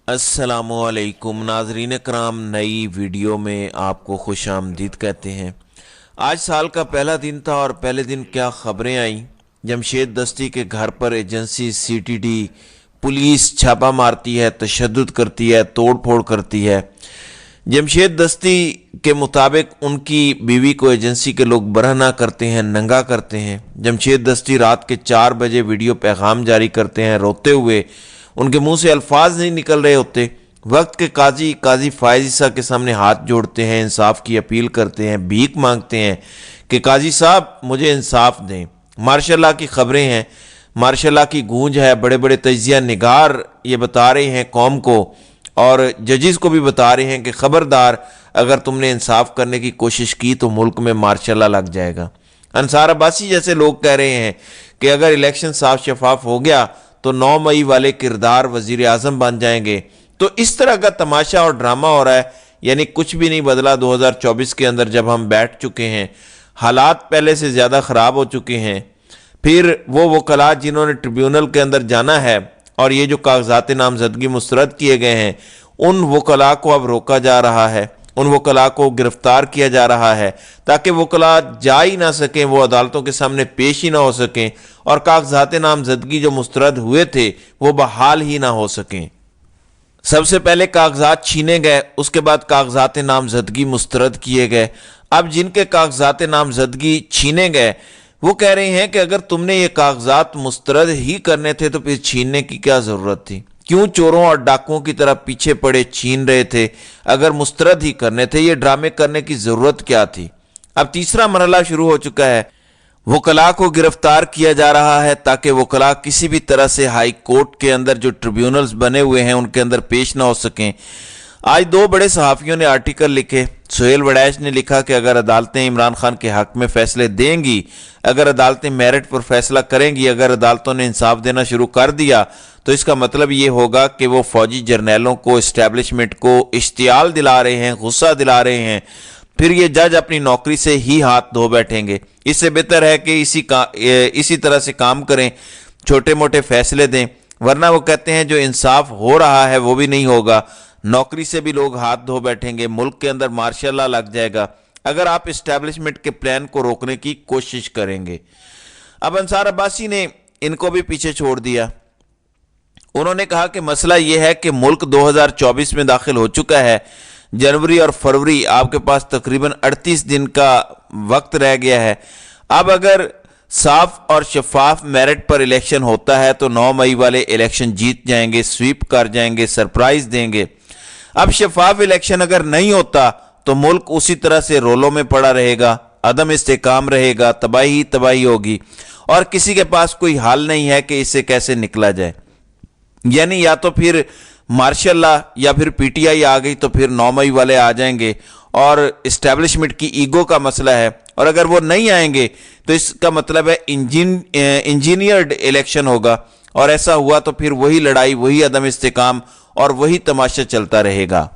अस्सलामुअलैकुम नाजरीन कराम, नई वीडियो में आपको खुश आमदीद कहते हैं। आज साल का पहला दिन था और पहले दिन क्या खबरें आई। जमशेद दस्ती के घर पर एजेंसी सीटीडी पुलिस छापा मारती है, तशद्दुद करती है, तोड़ फोड़ करती है। जमशेद दस्ती के मुताबिक उनकी बीवी को एजेंसी के लोग बरहना करते हैं, नंगा करते हैं। जमशेद दस्ती रात के 4 बजे वीडियो पैगाम जारी करते हैं रोते हुए। उनके मुंह से अल्फाज नहीं निकल रहे होते। वक्त के काजी फायज ईसा के सामने हाथ जोड़ते हैं, इंसाफ की अपील करते हैं, भीख मांगते हैं कि काजी साहब मुझे इंसाफ दें। मार्शल्लाह की खबरें हैं, मार्शल्लाह की गूंज है। बड़े बड़े तजिया निगार ये बता रहे हैं कौम को और जजिस को भी बता रहे हैं कि खबरदार, अगर तुमने इंसाफ करने की कोशिश की तो मुल्क में मार्शल्लाह लग जाएगा। अंसार अब्बासी जैसे लोग कह रहे हैं कि अगर इलेक्शन साफ शफाफ हो गया तो 9 मई वाले किरदार वजीर आजम बन जाएंगे। तो इस तरह का तमाशा और ड्रामा हो रहा है, यानी कुछ भी नहीं बदला 2024 के अंदर। जब हम बैठ चुके हैं, हालात पहले से ज़्यादा ख़राब हो चुके हैं। फिर वो वकला जिन्होंने ट्रिब्यूनल के अंदर जाना है और ये जो कागजात नामजदगी मुस्तरद किए गए हैं, उन वकला को अब रोका जा रहा है, उन वकला को गिरफ्तार किया जा रहा है ताकि वकला जा ही ना सकें, वो अदालतों के सामने पेश ही ना हो सकें और कागजात नामजदगी जो मुस्तरद हुए थे वो बहाल ही ना हो सकें। सबसे पहले कागजात छीने गए, उसके बाद कागजात नामजदगी मुस्तरद किए गए। अब जिनके कागजात नामजदगी छीने गए वो कह रहे हैं कि अगर तुमने ये कागजात मुस्तरद ही करने थे तो फिर छीनने की क्या ज़रूरत थी? क्यों चोरों और डाकुओं की तरह पीछे पड़े छीन रहे थे? अगर मुस्तरद ही करने थे, ये ड्रामे करने की ज़रूरत क्या थी? अब तीसरा मरहला शुरू हो चुका है। वकला को गिरफ्तार किया जा रहा है ताकि वकला किसी भी तरह से हाई कोर्ट के अंदर जो ट्रिब्यूनल्स बने हुए हैं उनके अंदर पेश ना हो सकें। आज 2 बड़े सहाफ़ियों ने आर्टिकल लिखे। सुहेल वड़ैच ने लिखा कि अगर अदालतें इमरान खान के हक़ में फ़ैसले देंगी, अगर अदालतें मेरिट पर फैसला करेंगी, अगर अदालतों ने इंसाफ देना शुरू कर दिया तो इसका मतलब ये होगा कि वो फौजी जर्नैलों को, इस्टेब्लिशमेंट को इश्तियाल दिला रहे हैं, गुस्सा दिला रहे हैं। फिर ये जज अपनी नौकरी से ही हाथ धो बैठेंगे। इससे बेहतर है कि इसी तरह से काम करें, छोटे मोटे फैसले दें, वरना वो कहते हैं जो इंसाफ हो रहा है वो भी नहीं होगा, नौकरी से भी लोग हाथ धो बैठेंगे, मुल्क के अंदर मार्शल्लाह लग जाएगा अगर आप इस्टेब्लिशमेंट के प्लान को रोकने की कोशिश करेंगे। अब अंसार अब्बासी ने इनको भी पीछे छोड़ दिया। उन्होंने कहा कि मसला यह है कि मुल्क 2024 में दाखिल हो चुका है। जनवरी और फरवरी आपके पास तकरीबन 38 दिन का वक्त रह गया है। अब अगर साफ और शफाफ मेरिट पर इलेक्शन होता है तो 9 मई वाले इलेक्शन जीत जाएंगे, स्वीप कर जाएंगे, सरप्राइज देंगे। अब शफाफ इलेक्शन अगर नहीं होता तो मुल्क उसी तरह से रोलों में पड़ा रहेगा, अदम इस्तेकाम रहेगा, तबाही तबाही होगी और किसी के पास कोई हाल नहीं है कि इससे कैसे निकला जाए। यानी या तो फिर मार्शल्लाह या फिर पीटीआई आ गई तो फिर 9 मई वाले आ जाएंगे और इस्टेब्लिशमेंट की ईगो का मसला है, और अगर वो नहीं आएंगे तो इसका मतलब है इंजीनियर्ड इलेक्शन होगा और ऐसा हुआ तो फिर वही लड़ाई, वही अदम इस्तेकाम और वही तमाशा चलता रहेगा।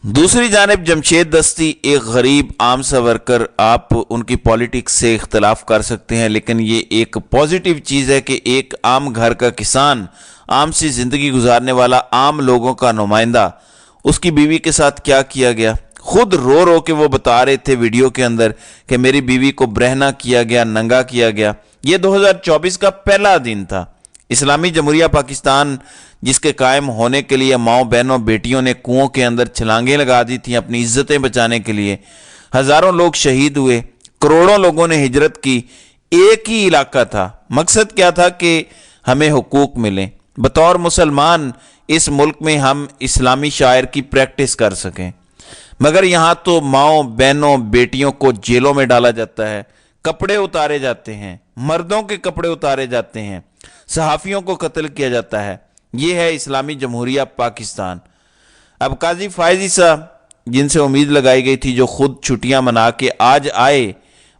दूसरी जानिब जमशेद दस्ती एक गरीब आम सा वर्कर, आप उनकी पॉलिटिक्स से इख्तलाफ कर सकते हैं, लेकिन ये एक पॉजिटिव चीज़ है कि एक आम घर का किसान, आम सी ज़िंदगी गुजारने वाला आम लोगों का नुमाइंदा, उसकी बीवी के साथ क्या किया गया। खुद रो रो के वो बता रहे थे वीडियो के अंदर कि मेरी बीवी को बरहना किया गया, नंगा किया गया। ये 2024 का पहला दिन था। इस्लामी जमहूरिया पाकिस्तान जिसके कायम होने के लिए माओ बहनों बेटियों ने कुओं के अंदर छलांगें लगा दी थी अपनी इज्जतें बचाने के लिए। हज़ारों लोग शहीद हुए, करोड़ों लोगों ने हिजरत की। एक ही इलाका था, मकसद क्या था कि हमें हुकूक मिलें, बतौर मुसलमान इस मुल्क में हम इस्लामी शायर की प्रैक्टिस कर सकें। मगर यहाँ तो माओ बहनों बेटियों को जेलों में डाला जाता है, कपड़े उतारे जाते हैं, मर्दों के कपड़े उतारे जाते हैं, सहाफ़ियों को कत्ल किया जाता है। ये है इस्लामी जमहूरिया पाकिस्तान। अब काजी फायज ईसा जिनसे उम्मीद लगाई गई थी, जो खुद छुट्टियां मना के आज आए,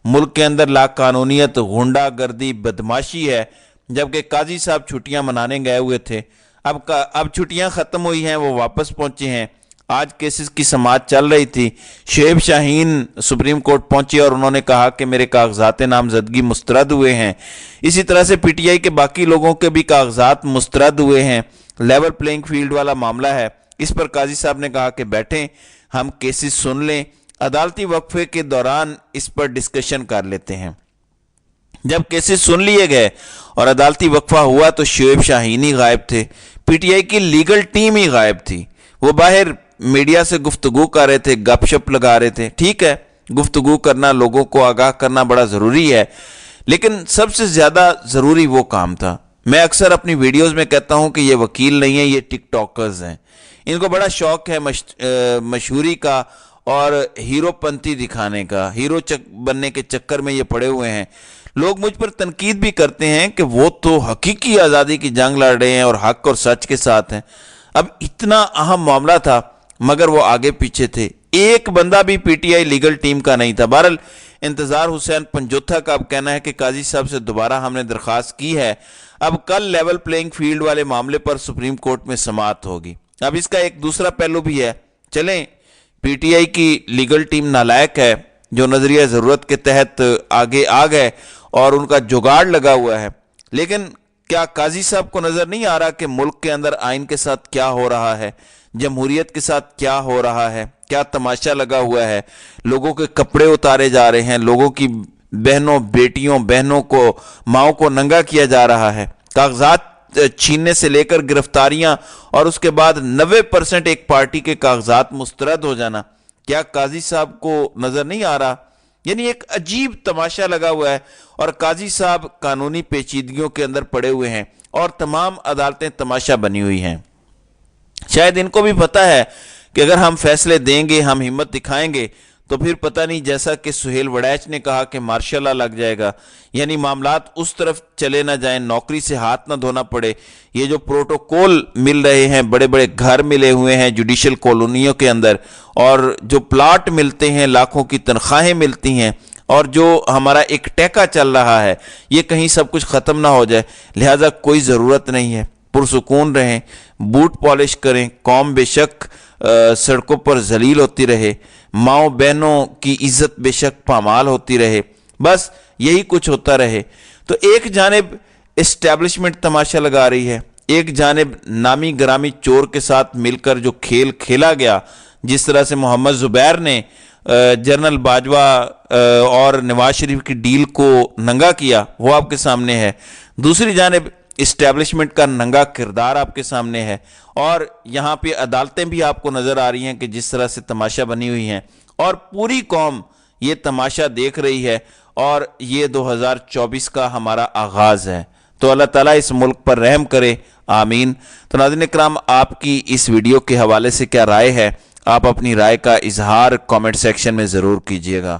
मुल्क के अंदर लाकानूनियत, गुंडागर्दी, बदमाशी है, जबकि काजी साहब छुट्टियां मनाने गए हुए थे। अब छुट्टियां ख़त्म हुई हैं, वो वापस पहुंचे हैं। आज केसेस की समाअत चल रही थी। शुएब शाहीन सुप्रीम कोर्ट पहुंचे और उन्होंने कहा कि मेरे कागजात नामजदगी मुस्तरद हुए हैं। इसी तरह से पीटीआई के बाकी लोगों के भी कागजात मुस्तरद हुए हैं। لیول پلینگ فیلڈ والا معاملہ ہے، اس پر قاضی صاحب نے کہا کہ بیٹھیں، ہم کیسز سن لیں، عدالتی وقفے کے دوران اس پر ڈسکشن کر لیتے ہیں۔ جب کیسز سن لیے گئے اور عدالتی وقفہ ہوا تو شعیب شاہین ہی غائب تھے، پی ٹی آئی کی لیگل ٹیم ہی غائب تھی۔ وہ باہر میڈیا سے گفتگو کر رہے تھے، گپ شپ لگا رہے تھے۔ ٹھیک ہے، گفتگو کرنا، لوگوں کو آگاہ کرنا بڑا ضروری ہے، لیکن سب سے زیادہ ضروری وہ کام تھا۔ میں اکثر اپنی ویڈیوز میں کہتا ہوں کہ یہ وکیل نہیں ہیں، یہ ٹک ٹاکرز ہیں۔ ان کو بڑا شوق ہے مشہوری کا اور ہیرو پنتی دکھانے کا، ہیرو بننے کے چکر میں یہ پڑے ہوئے ہیں۔ لوگ مجھ پر تنقید بھی کرتے ہیں کہ وہ تو حقیقی آزادی کی جنگ لڑ رہے ہیں اور حق اور سچ کے ساتھ ہیں۔ اب اتنا اہم معاملہ تھا مگر وہ آگے پیچھے تھے، ایک بندہ بھی P T I legal team کا نہیں تھا۔ بہرحال انتظار حسین پنجوتھا کا اب کہنا ہے کہ قاضی صاحب سے دوبارہ ہم نے درخواست کی ہے، اب کل لیول پلینگ فیلڈ والے معاملے پر سپریم کورٹ میں سماعت ہوگی۔ اب اس کا ایک دوسرا پہلو بھی ہے، چلیں پی ٹی آئی کی لیگل ٹیم نالائق ہے جو نظریہ ضرورت کے تحت آگے آ گئے اور ان کا جگاڑ لگا ہوا ہے، لیکن کیا قاضی صاحب کو نظر نہیں آ رہا کہ ملک کے اندر آئین کے ساتھ کیا ہو رہا ہے، جمہوریت کے ساتھ کیا ہو رہا ہے، کیا تماشا لگا ہوا ہے؟ لوگوں کے کپڑے اتارے جا رہے ہیں، لوگوں کی بہنوں، بیٹیوں، بہنوں کو، ماؤں کو ننگا کیا جا رہا ہے، کاغذات چھیننے سے لے کر گرفتاریاں اور اس کے بعد 90% ایک پارٹی کے کاغذات مسترد ہو جانا۔ کیا قاضی صاحب کو نظر نہیں آ رہا؟ یعنی ایک عجیب تماشا لگا ہوا ہے اور قاضی صاحب قانونی پیچیدگیوں کے اندر پڑے ہوئے ہیں اور تمام عدالتیں تماشا بنی ہوئی ہیں۔ شاید ان کو بھی پتا ہے کہ اگر ہم فیصلے دیں گے، ہم ہمت دکھائیں گے تو پھر پتہ نہیں، جیسا کہ سہیل وڑیچ نے کہا کہ مارشل لا لگ جائے گا، یعنی معاملات اس طرف چلے نہ جائیں، نوکری سے ہاتھ نہ دھونا پڑے۔ یہ جو پروٹوکول مل رہے ہیں، بڑے بڑے گھر ملے ہوئے ہیں جوڈیشل کالونیوں کے اندر، اور جو پلاٹ ملتے ہیں، لاکھوں کی تنخواہیں ملتی ہیں، اور جو ہمارا ایک ٹیکا چل رہا ہے، یہ کہیں سب کچھ ختم نہ ہو جائے۔ لہٰذا کوئی ضرورت نہیں ہے، پرسکون رہیں، بوٹ پالش کریں، قوم بے شک سڑکوں پر ذلیل ہوتی رہے، ماؤں بہنوں کی عزت بے شک پامال ہوتی رہے، بس یہی کچھ ہوتا رہے۔ تو ایک جانب اسٹیبلشمنٹ تماشا لگا رہی ہے، ایک جانب نامی گرامی چور کے ساتھ مل کر جو کھیل کھیلا گیا، جس طرح سے محمد زبیر نے جنرل باجوہ اور نواز شریف کی ڈیل کو ننگا کیا، وہ آپ کے سامنے ہے۔ دوسری جانب اسٹیبلشمنٹ کا ننگا کردار آپ کے سامنے ہے، اور یہاں پہ عدالتیں بھی آپ کو نظر آ رہی ہیں کہ جس طرح سے تماشا بنی ہوئی ہیں، اور پوری قوم یہ تماشا دیکھ رہی ہے، اور یہ 2024 کا ہمارا آغاز ہے۔ تو اللہ تعالیٰ اس ملک پر رحم کرے، آمین۔ تو ناظرین اکرام، آپ کی اس ویڈیو کے حوالے سے کیا رائے ہے؟ آپ اپنی رائے کا اظہار کامنٹ سیکشن میں ضرور کیجیے گا۔